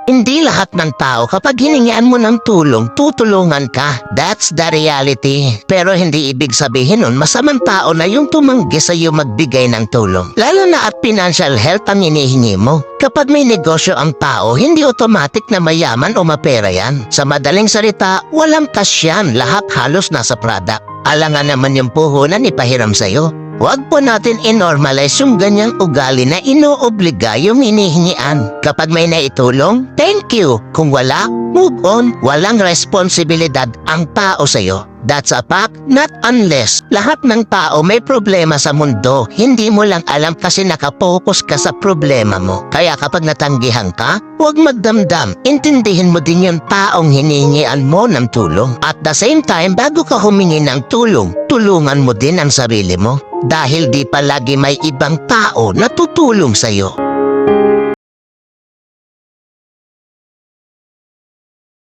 Hindi lahat ng tao kapag hiningian mo ng tulong, tutulungan ka. That's the reality. Pero hindi ibig sabihin nun masamang tao na yung tumanggi sa iyo magbigay ng tulong. Lalo na at financial help ang hinihingi mo. Kapag may negosyo ang tao, hindi automatic na mayaman o mapera yan. Sa madaling salita, walang cash yan. Lahat halos nasa product. Alangan naman yung puhunan ipahiram sa'yo. Huwag po natin i-normalize yung ganyang ugali na inoobliga yung hinihingian. Kapag may naitulong, thank you. Kung wala, move on. Walang responsibilidad ang tao sa'yo. That's a fact, not unless lahat ng tao may problema sa mundo. Hindi mo lang alam kasi nakapokus ka sa problema mo. Kaya kapag natanggihan ka, huwag magdamdam. Intindihin mo din yung taong hinihingian mo ng tulong. At the same time, bago ka humingi ng tulong, tulungan mo din ang sarili mo. Dahil di palagi may ibang tao na tutulong sa'yo.